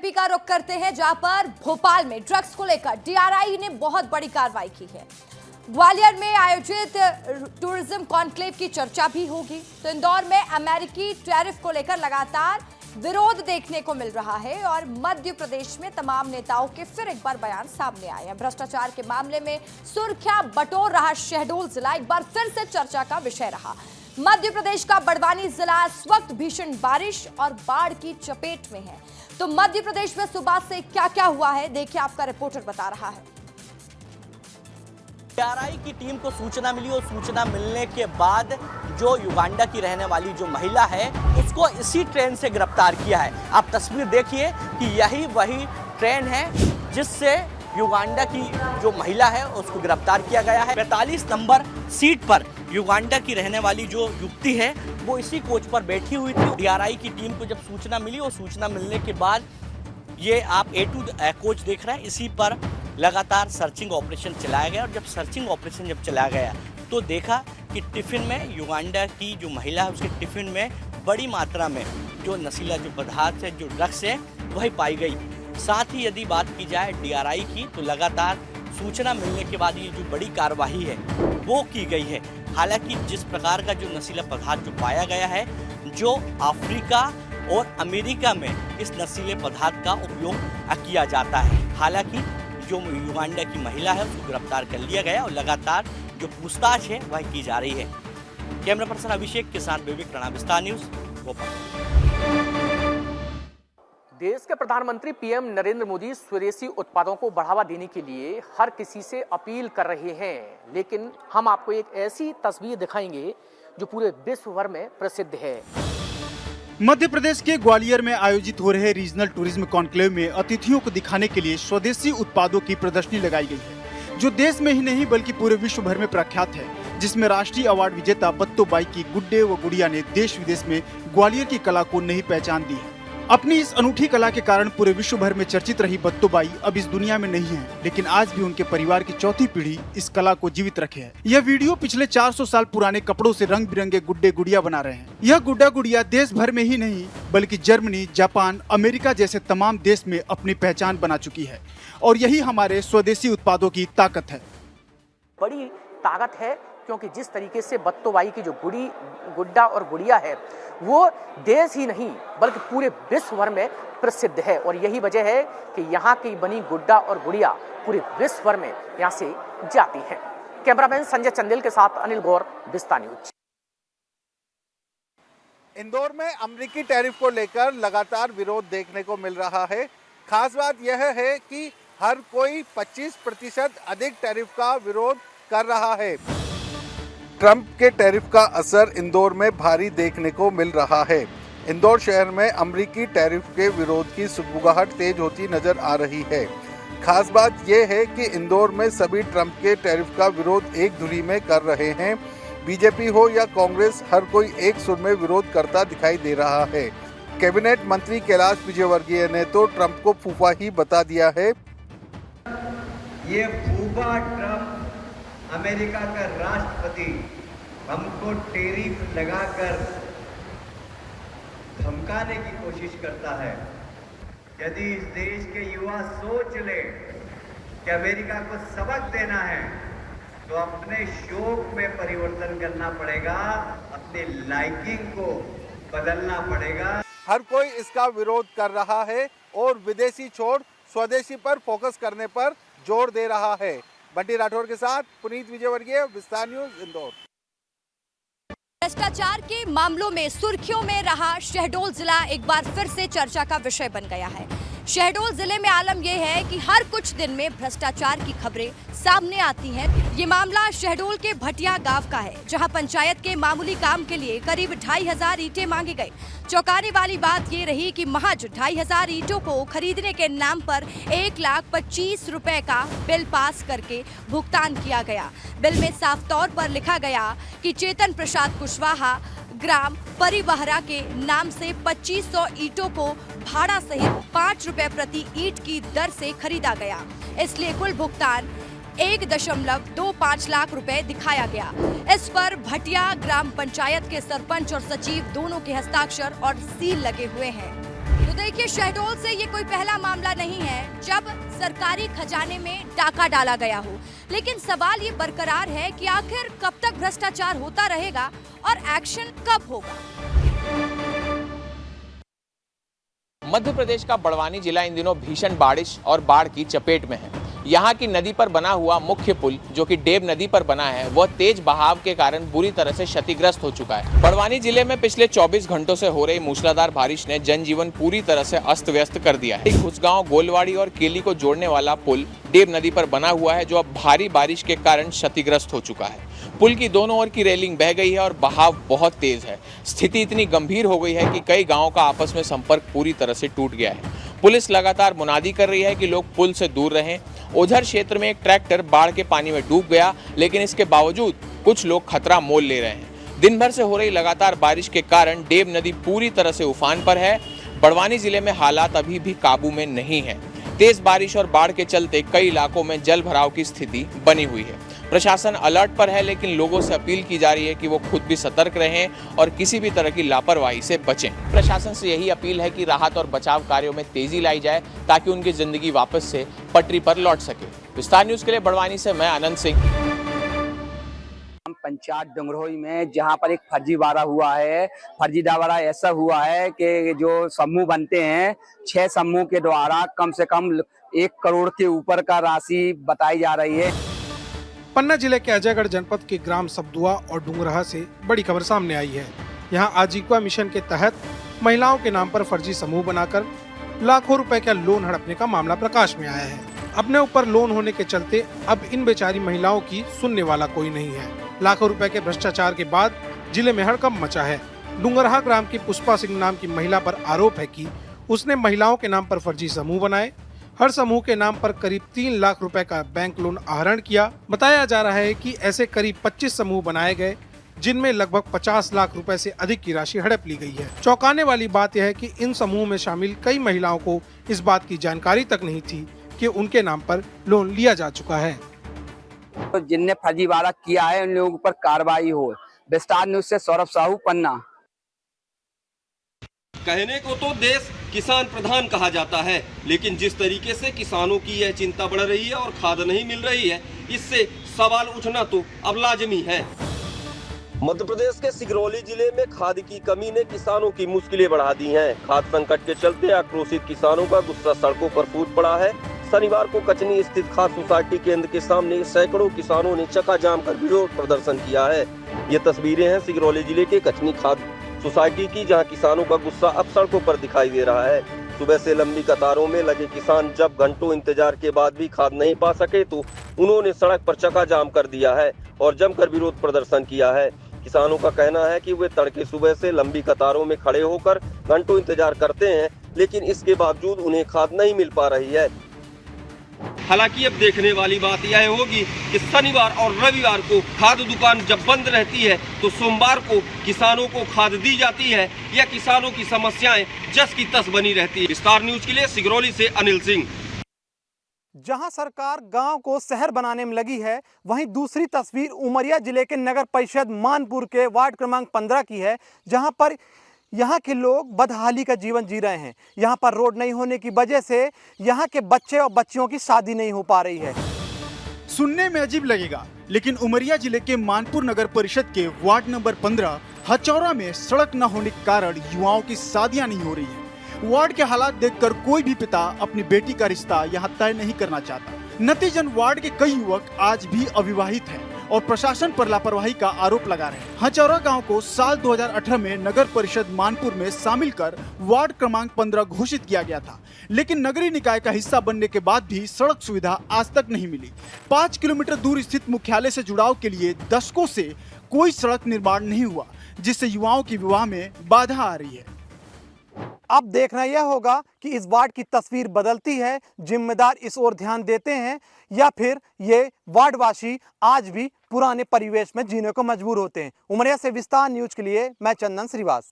UP का रुख करते हैं, जहां पर भोपाल में ड्रग्स को लेकर डीआरआई ने बहुत बड़ी कार्रवाई की है। ग्वालियर में आयोजित टूरिज्म कॉन्क्लेव की चर्चा भी होगी। तो इंदौर में अमेरिकी टैरिफ को लेकर लगातार विरोध देखने को मिल रहा है और मध्य प्रदेश में तमाम नेताओं के फिर एक बार बयान सामने आए हैं। भ्रष्टाचार के मामले में सुर्खियां बटोर रहा शहडोल जिला एक बार फिर से चर्चा का विषय रहा। मध्य प्रदेश का बड़वानी जिला इस वक्त भीषण बारिश और बाढ़ की चपेट में है। तो मध्य प्रदेश में सुबह से क्या क्या हुआ है, देखिए आपका रिपोर्टर बता रहा है। डीआरआई की टीम को सूचना मिली और सूचना मिलने के बाद जो युगांडा की रहने वाली जो महिला है उसको इसी ट्रेन से गिरफ्तार किया है। आप तस्वीर देखिए कि यही वही ट्रेन है जिससे युगांडा की जो महिला है उसको गिरफ्तार किया गया है। 45 नंबर सीट पर युगांडा की रहने वाली जो युवती है वो इसी कोच पर बैठी हुई थी। डीआरआई की टीम को जब सूचना मिली और सूचना मिलने के बाद ये आप A2 कोच देख रहे हैं, इसी पर लगातार सर्चिंग ऑपरेशन चलाया गया। और जब सर्चिंग ऑपरेशन चलाया गया तो देखा कि टिफिन में युगांडा की जो महिला है उसके टिफिन में बड़ी मात्रा में जो नशीला जो पदार्थ है, जो ड्रग्स है, वही पाई गई। साथ ही यदि बात की जाए डीआरआई की तो लगातार सूचना मिलने के बाद ये जो बड़ी कार्रवाई है वो की गई है। हालांकि जिस प्रकार का जो नशीला पदार्थ जो पाया गया है, जो अफ्रीका और अमेरिका में इस नशीले पदार्थ का उपयोग किया जाता है। हालांकि जो युगांडा की महिला है उसको गिरफ्तार कर लिया गया और लगातार जो पूछताछ है वह की जा रही है। कैमरा पर्सन अभिषेक के साथ विवेक राणा, विस्तार न्यूज, भोपाल। देश के प्रधानमंत्री पीएम नरेंद्र मोदी स्वदेशी उत्पादों को बढ़ावा देने के लिए हर किसी से अपील कर रहे हैं, लेकिन हम आपको एक ऐसी तस्वीर दिखाएंगे जो पूरे विश्व भर में प्रसिद्ध है। मध्य प्रदेश के ग्वालियर में आयोजित हो रहे रीजनल टूरिज्म कॉन्क्लेव में अतिथियों को दिखाने के लिए स्वदेशी उत्पादों की प्रदर्शनी लगाई गई है, जो देश में ही नहीं बल्कि पूरे विश्व भर में प्रख्यात है। जिसमें राष्ट्रीय अवार्ड विजेता बत्तोबाई की गुड्डे व गुड़िया ने देश विदेश में ग्वालियर की कला को नई पहचान दी है। अपनी इस अनूठी कला के कारण पूरे विश्व भर में चर्चित रही बत्तोबाई अब इस दुनिया में नहीं है, लेकिन आज भी उनके परिवार की चौथी पीढ़ी इस कला को जीवित रखे है। यह वीडियो पिछले 400 साल पुराने कपड़ों से रंग बिरंगे गुड्डे गुड़िया बना रहे हैं। यह गुड्डा गुड़िया देश भर में ही नहीं बल्कि जर्मनी, जापान, अमेरिका जैसे तमाम देश में अपनी पहचान बना चुकी है और यही हमारे स्वदेशी उत्पादों की ताकत है। बड़ी ताकत है क्योंकि जिस तरीके से बत्तोबाई की जो गुड्डा और गुड़िया है वो देश ही नहीं बल्कि पूरे विश्व भर में प्रसिद्ध है और यही वजह है कि यहाँ की बनी गुड्डा और गुड़िया पूरे विश्व भर में यहाँ से जाती हैं। कैमरामैन संजय चंदेल के साथ अनिल गौर, विस्तार न्यूज। इंदौर में अमेरिकी टैरिफ को लेकर लगातार विरोध देखने को मिल रहा है। खास बात यह है कि हर कोई 25% अधिक टैरिफ का विरोध कर रहा है। ट्रंप के टैरिफ का असर इंदौर में भारी देखने को मिल रहा है। इंदौर शहर में अमेरिकी टैरिफ के विरोध की सुगबुगाहट तेज होती नजर आ रही है। खास बात यह है कि इंदौर में सभी ट्रंप के टैरिफ का विरोध एक धुरी में कर रहे हैं। बीजेपी हो या कांग्रेस, हर कोई एक सुर में विरोध करता दिखाई दे रहा है। कैबिनेट मंत्री कैलाश विजयवर्गीय ने तो ट्रंप को फूफा ही बता दिया है। ये फूफा ट्रंप अमेरिका का राष्ट्रपति हमको टैरिफ लगाकर धमकाने की कोशिश करता है। यदि इस देश के युवा सोच ले कि अमेरिका को सबक देना है तो अपने शौक में परिवर्तन करना पड़ेगा, अपने लाइकिंग को बदलना पड़ेगा। हर कोई इसका विरोध कर रहा है और विदेशी छोड़ स्वदेशी पर फोकस करने पर जोर दे रहा है। बंटी राठौर के साथ पुनीत विजयवर्गीय, विस्तार न्यूज, इंदौर। भ्रष्टाचार के मामलों में सुर्खियों में रहा शहडोल जिला एक बार फिर से चर्चा का विषय बन गया है। शहडोल जिले में आलम यह है कि हर कुछ दिन में भ्रष्टाचार की खबरें सामने आती हैं। ये मामला शहडोल के भटिया गांव का है, जहां पंचायत के मामूली काम के लिए करीब 2500 ईंटें मांगी गई। चौंकाने वाली बात ये रही कि महज 2500 ईंटों को खरीदने के नाम पर 1,25,000 रुपए का बिल पास करके भुगतान किया गया। बिल में साफ तौर पर लिखा गया कि चेतन प्रसाद कुशवाहा ग्राम परिवहरा के नाम से 2500 ईंटों को भाड़ा सहित 5 रुपए प्रति ईंट की दर से खरीदा गया। इसलिए कुल भुगतान 1.25 लाख रुपए दिखाया गया। इस पर भटिया ग्राम पंचायत के सरपंच और सचिव दोनों के हस्ताक्षर और सील लगे हुए हैं। तो देखिए, शहडोल से ये कोई पहला मामला नहीं है जब सरकारी खजाने में डाका डाला गया हो, लेकिन सवाल ये बरकरार है कि आखिर कब तक भ्रष्टाचार होता रहेगा और एक्शन कब होगा। मध्य प्रदेश का बड़वानी जिला इन दिनों भीषण बारिश और बाढ़ की चपेट में है। यहाँ की नदी पर बना हुआ मुख्य पुल जो कि डेब नदी पर बना है, वह तेज बहाव के कारण बुरी तरह से क्षतिग्रस्त हो चुका है। बड़वानी जिले में पिछले 24 घंटों से हो रही मूसलाधार बारिश ने जनजीवन पूरी तरह से अस्त व्यस्त कर दिया है। घुसगांव, गोलवाड़ी और केली को जोड़ने वाला पुल डेब नदी पर बना हुआ है, जो अब भारी बारिश के कारण क्षतिग्रस्त हो चुका है। पुल की दोनों ओर की रेलिंग बह गई है और बहाव बहुत तेज है। स्थिति इतनी गंभीर हो गई है कि कई गाँवों का आपस में संपर्क पूरी तरह से टूट गया है। पुलिस लगातार मुनादी कर रही है कि लोग पुल से दूर रहें। उधर क्षेत्र में एक ट्रैक्टर बाढ़ के पानी में डूब गया, लेकिन इसके बावजूद कुछ लोग खतरा मोल ले रहे हैं। दिन भर से हो रही लगातार बारिश के कारण डेब नदी पूरी तरह से उफान पर है। बड़वानी जिले में हालात अभी भी काबू में नहीं है। तेज बारिश और बाढ़ के चलते कई इलाकों में जल भराव की स्थिति बनी हुई है। प्रशासन अलर्ट पर है, लेकिन लोगों से अपील की जा रही है कि वो खुद भी सतर्क रहें और किसी भी तरह की लापरवाही से बचें। प्रशासन से यही अपील है कि राहत और बचाव कार्यों में तेजी लाई जाए ताकि उनकी जिंदगी वापस से पटरी पर लौट सके। विस्तार न्यूज के लिए बड़वानी से मैं आनंद सिंह। पंचायत डंगरोई में जहां पर एक फर्जीवाड़ा हुआ है। फर्जीवाड़ा ऐसा हुआ है कि जो समूह बनते हैं, 6 समूह के द्वारा कम से कम 1 करोड़ के ऊपर का राशि बताई जा रही है। पन्ना जिले के अजयगढ़ जनपद के ग्राम सबदुआ और डुंगरहा से बड़ी खबर सामने आई है। यहां आजीविका मिशन के तहत महिलाओं के नाम पर फर्जी समूह बनाकर लाखों रुपए का लोन हड़पने का मामला प्रकाश में आया है। अपने ऊपर लोन होने के चलते अब इन बेचारी महिलाओं की सुनने वाला कोई नहीं है। लाखों रुपए के भ्रष्टाचार के बाद जिले में हड़कंप मचा है। डुंगरहा ग्राम की पुष्पा सिंह नाम की महिला पर आरोप है कि उसने महिलाओं के नाम पर फर्जी समूह बनाए। हर समूह के नाम पर करीब 3 लाख रुपए का बैंक लोन आहरण किया। बताया जा रहा है कि ऐसे करीब 25 समूह बनाए गए, जिनमें लगभग 50 लाख रुपए से अधिक की राशि हड़प ली गई है। चौंकाने वाली बात यह है कि इन समूह में शामिल कई महिलाओं को इस बात की जानकारी तक नहीं थी कि उनके नाम पर लोन लिया जा चुका है। तो जिनने फर्जीवाड़ा किया है उन लोगों पर कार्रवाई हो। विस्तार न्यूज से सौरभ साहू, पन्ना। कहने को तो देश किसान प्रधान कहा जाता है, लेकिन जिस तरीके से किसानों की यह चिंता बढ़ रही है और खाद नहीं मिल रही है, इससे सवाल उठना तो अब लाजमी है। मध्य प्रदेश के सिगरौली जिले में खाद की कमी ने किसानों की मुश्किलें बढ़ा दी हैं। खाद संकट के चलते आक्रोशित किसानों का गुस्सा सड़कों पर फूट पड़ा है। शनिवार को कचनी स्थित खाद सोसाइटी केंद्र के सामने सैकड़ों किसानों ने चक्का जाम कर विरोध प्रदर्शन किया है। ये तस्वीरें हैं सिगरौली जिले के कचनी खाद सोसाइटी की, जहां किसानों का गुस्सा अब सड़कों पर दिखाई दे रहा है। सुबह से लंबी कतारों में लगे किसान जब घंटों इंतजार के बाद भी खाद नहीं पा सके तो उन्होंने सड़क पर चक्का जाम कर दिया है और जमकर विरोध प्रदर्शन किया है। किसानों का कहना है कि वे तड़के सुबह से लंबी कतारों में खड़े होकर घंटों इंतजार करते हैं, लेकिन इसके बावजूद उन्हें खाद नहीं मिल पा रही है। हालांकि अब देखने वाली बात यह होगी कि शनिवार और रविवार को खाद दुकान जब बंद रहती है तो सोमवार को किसानों को खाद दी जाती है या किसानों की समस्याएं जस की तस बनी रहती है। विस्तार न्यूज के लिए सिगरौली से अनिल सिंह। जहां सरकार गांव को शहर बनाने में लगी है, वहीं दूसरी तस्वीर उमरिया जिले के नगर परिषद मानपुर के वार्ड क्रमांक 15 की है, जहां पर यहाँ के लोग बदहाली का जीवन जी रहे हैं। यहाँ पर रोड नहीं होने की वजह से यहाँ के बच्चे और बच्चियों की शादी नहीं हो पा रही है। सुनने में अजीब लगेगा, लेकिन उमरिया जिले के मानपुर नगर परिषद के वार्ड नंबर 15 हचौरा में सड़क न होने के कारण युवाओं की शादियां नहीं हो रही है। वार्ड के हालात देखकर कोई भी पिता अपनी बेटी का रिश्ता यहाँ तय नहीं करना चाहता। नतीजन वार्ड के कई युवक आज भी अविवाहित हैं और प्रशासन पर लापरवाही का आरोप लगा रहे हैं। हचौरा गांव को साल 2018 में नगर परिषद मानपुर में शामिल कर वार्ड क्रमांक 15 घोषित किया गया था, लेकिन नगरीय निकाय का हिस्सा बनने के बाद भी सड़क सुविधा आज तक नहीं मिली। 5 किलोमीटर दूर स्थित मुख्यालय से जुड़ाव के लिए दशकों से कोई सड़क निर्माण नहीं हुआ, जिससे युवाओं की विवाह में बाधा आ रही है। अब देखना यह होगा कि इस वार्ड की तस्वीर बदलती है, जिम्मेदार इस ओर ध्यान देते हैं, या फिर ये वार्डवासी आज भी पुराने परिवेश में जीने को मजबूर होते हैं। उमरिया से विस्तार न्यूज के लिए मैं चंदन श्रीवास।